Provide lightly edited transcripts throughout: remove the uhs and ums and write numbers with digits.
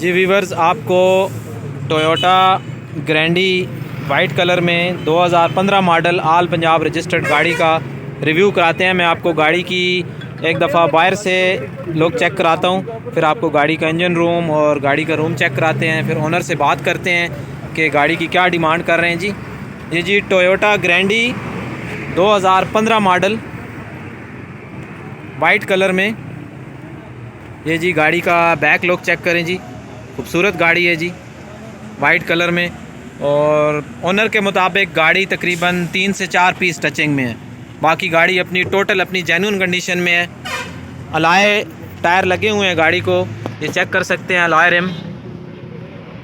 जी viewers, आपको Toyota ग्रैंडी white colour में 2015 model आल Punjab registered गाड़ी का रिव्यू कराते हैं। मैं आपको गाड़ी की एक दफ़ा बाहर से लोग चेक कराता हूँ, फिर आपको गाड़ी का इंजन रूम और गाड़ी का रूम चेक कराते हैं, फिर ओनर से बात करते हैं कि गाड़ी की क्या डिमांड कर रहे हैं। जी टोयोटा ग्रैंडी 2015 मॉडल वाइट कलर में। ये जी गाड़ी का बैक लुक चेक करें जी, खूबसूरत गाड़ी है जी वाइट कलर में। और ओनर के मुताबिक गाड़ी तकरीबन 3 से 4 पीस टचिंग में है। बाकी गाड़ी अपनी टोटल अपनी जेन्युइन कंडीशन में है। अलॉय टायर लगे हुए हैं गाड़ी को, ये चेक कर सकते हैं। अलॉय रिम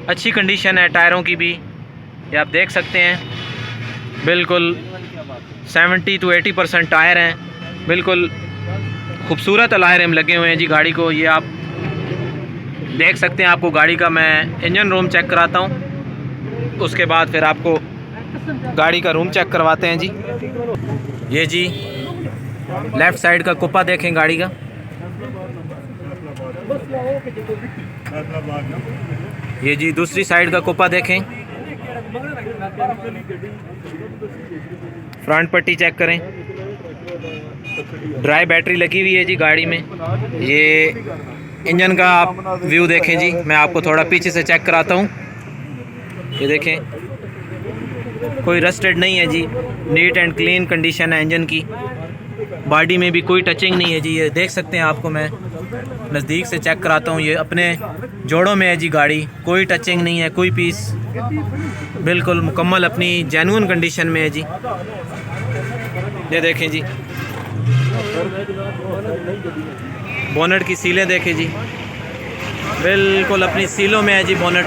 अच्छी कंडीशन है टायरों की भी, ये आप देख सकते हैं। बिल्कुल 70 to 80% टायर हैं। बिल्कुल खूबसूरत अलॉय रिम लगे हुए हैं जी गाड़ी को, ये आप देख सकते हैं। आपको गाड़ी का मैं इंजन रूम चेक कराता हूँ, उसके बाद फिर आपको गाड़ी का रूम चेक करवाते हैं जी। ये जी लेफ़्ट साइड का कुप्पा देखें गाड़ी का। ये जी दूसरी साइड का कुप्पा देखें। फ्रंट पट्टी चेक करें। ड्राई बैटरी लगी हुई है जी गाड़ी में। ये इंजन का आप व्यू देखें जी, मैं आपको थोड़ा पीछे से चेक कराता हूँ। ये देखें, कोई रस्टेड नहीं है जी, नीट एंड क्लीन कंडीशन है इंजन की। बॉडी में भी कोई टचिंग नहीं है जी, ये देख सकते हैं। आपको मैं नज़दीक से चेक कराता हूँ। ये अपने जोड़ों में है जी गाड़ी, कोई टचिंग नहीं है, कोई पीस, बिल्कुल मुकम्मल अपनी जेन्युइन कंडीशन में है जी। ये देखें जी, बोनट की सीलें देखें जी, बिल्कुल अपनी सीलों में है जी बोनट।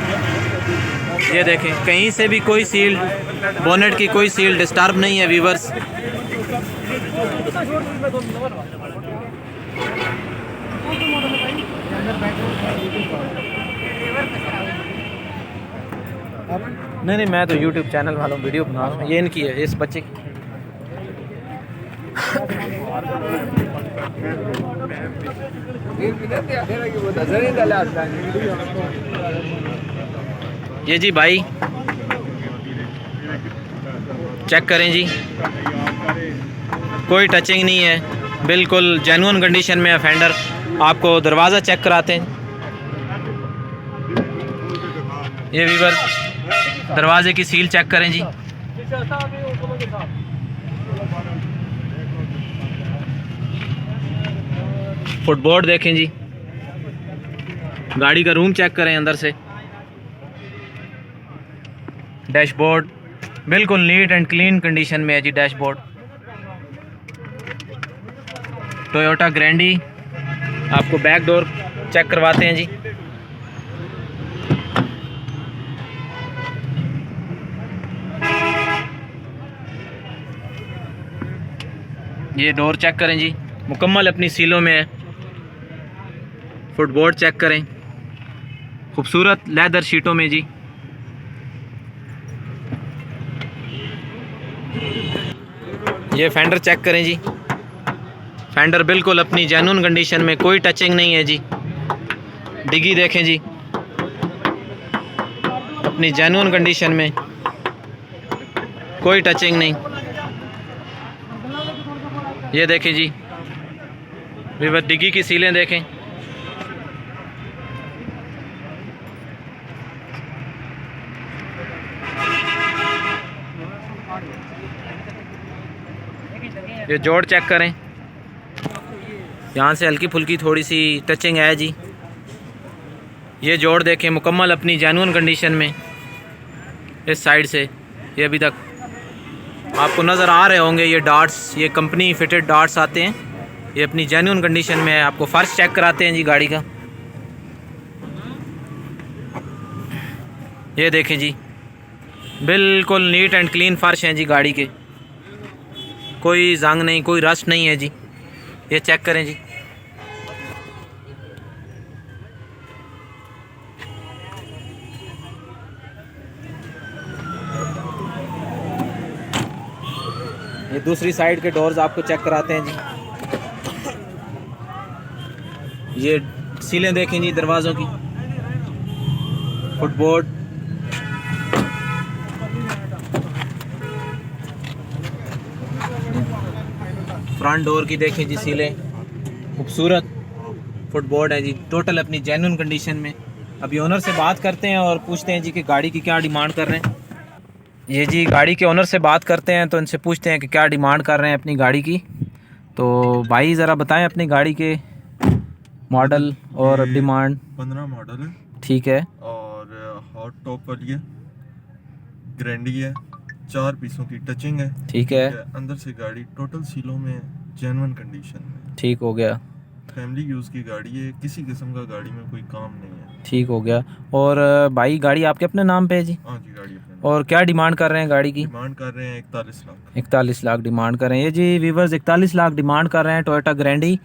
ये देखें, कहीं से भी कोई सील, बोनट की कोई सील डिस्टर्ब नहीं है वीवर्स। नहीं, मैं तो YouTube चैनल वालों वीडियो बना रहा हूँ। ये इनकी है, इस बच्चे की। ये जी भाई चेक करें जी, कोई टचिंग नहीं है, बिल्कुल जेन्युइन कंडीशन में है फेंडर। आपको दरवाज़ा चेक कराते हैं। ये वीवर दरवाजे की सील चेक करें जी। फुटबोर्ड देखें जी। गाड़ी का रूम चेक करें अंदर से। डैशबोर्ड बिल्कुल नीट एंड क्लीन कंडीशन में है जी डैशबोर्ड। टोयोटा ग्रैंडी। आपको बैक डोर चेक करवाते हैं जी। ये डोर चेक करें जी, मुकम्मल अपनी सीलों में है। फुटबोर्ड चेक करें, खूबसूरत लेदर शीटों में जी। ये फेंडर चेक करें जी, फेंडर बिल्कुल अपनी जेन्युइन कंडीशन में, कोई टचिंग नहीं है जी। डिग्गी देखें जी, अपनी जेन्युइन कंडीशन में, कोई टचिंग नहीं। ये देखें जी वीवर, डिग्गी की सीलें देखें। ये जोड़ चेक करें, यहाँ से हल्की फुल्की थोड़ी सी टचिंग है जी। ये जोड़ देखें, मुकम्मल अपनी जेन्युइन कंडीशन में। इस साइड से ये अभी तक आपको नज़र आ रहे होंगे, ये डॉट्स, ये कंपनी फिटेड डॉट्स आते हैं। ये अपनी जेन्युइन कंडीशन में है। आपको फर्श चेक कराते हैं जी गाड़ी का। ये देखें जी, बिल्कुल नीट एंड क्लीन फर्श हैं जी गाड़ी के, कोई जंग नहीं, कोई रस्ट नहीं है जी। ये चेक करें जी। ये दूसरी साइड के डोर्स आपको चेक कराते हैं जी। ये सीलें देखें जी दरवाज़ों की, फुटबोर्ड, फ्रंट डोर की देखें जी सीलें, खूबसूरत फुटबोर्ड है जी, टोटल अपनी जेन्युइन कंडीशन में। अभी ओनर से बात करते हैं और पूछते हैं जी कि गाड़ी की क्या डिमांड कर रहे हैं। ये जी गाड़ी के ओनर से बात करते हैं तो इनसे पूछते हैं कि क्या डिमांड कर रहे हैं अपनी गाड़ी की। तो भाई ज़रा बताएं अपनी गाड़ी के मॉडल और डिमांड। 15 मॉडल है, ठीक है, और हॉट टॉप वाली है, ग्रैंडी है, 4 पीसों की टचिंग है। ठीक है, अंदर से गाड़ी टोटल सीलों में जेन्युइन कंडीशन में, ठीक हो गया। फैमिली यूज़ की गाड़ी है, किसी किस्म का गाड़ी में कोई काम नहीं है। ठीक हो गया। और भाई गाड़ी आपके अपने नाम पे है जी? हाँ जी, गाड़ी अपने और क्या डिमांड कर रहे हैं गाड़ी की? डिमांड कर रहे हैं 41 लाख। 41 लाख डिमांड कर रहे हैं ये जी वीवर्स, 41 लाख डिमांड कर रहे हैं टोयोटा ग्रैंडी।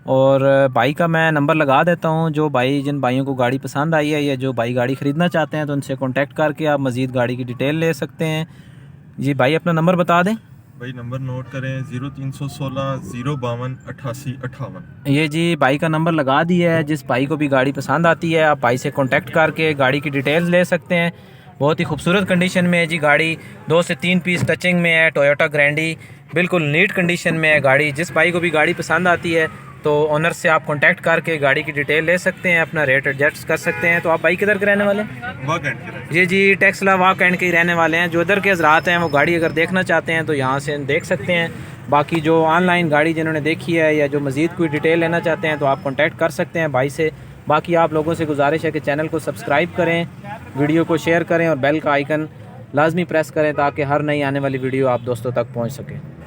और भाई का मैं नंबर लगा देता हूँ, जो भाई जिन भाइयों को गाड़ी पसंद आई है या जो भाई गाड़ी ख़रीदना चाहते हैं तो उनसे कांटेक्ट करके आप मज़ीद गाड़ी की डिटेल ले सकते हैं। जी भाई अपना नंबर बता दें। भाई नंबर नोट करें, 0316 052 88 58। ये जी भाई का नंबर लगा दिया है, जिस भाई को भी गाड़ी पसंद आती है आप भाई से कांटेक्ट करके गाड़ी की डिटेल्स ले सकते हैं। बहुत ही खूबसूरत कंडीशन में है जी गाड़ी, 2 से 3 पीस टचिंग में है, टोयोटा ग्रैंडी बिल्कुल नीट कंडीशन में है गाड़ी। जिस भाई को भी गाड़ी पसंद आती है तो ओनर से आप कांटेक्ट करके गाड़ी की डिटेल ले सकते हैं, अपना रेट एडजस्ट कर सकते हैं। तो आप भाई किधर के रहने वाले हैं? वाक एंड के रहने। जी जी टेक्सला वाक एंड के ही रहने वाले हैं। जो इधर के हज़रात हैं वो गाड़ी अगर देखना चाहते हैं तो यहाँ से देख सकते हैं। बाकी जो ऑनलाइन गाड़ी जिन्होंने देखी है या जो मज़ीद कोई डिटेल लेना चाहते हैं तो आप कांटेक्ट कर सकते हैं भाई से। बाकी आप लोगों से गुजारिश है कि चैनल को सब्सक्राइब करें, वीडियो को शेयर करें और बेल का आइकन लाजमी प्रेस करें ताकि हर नई आने वाली वीडियो आप दोस्तों तक पहुँच सके।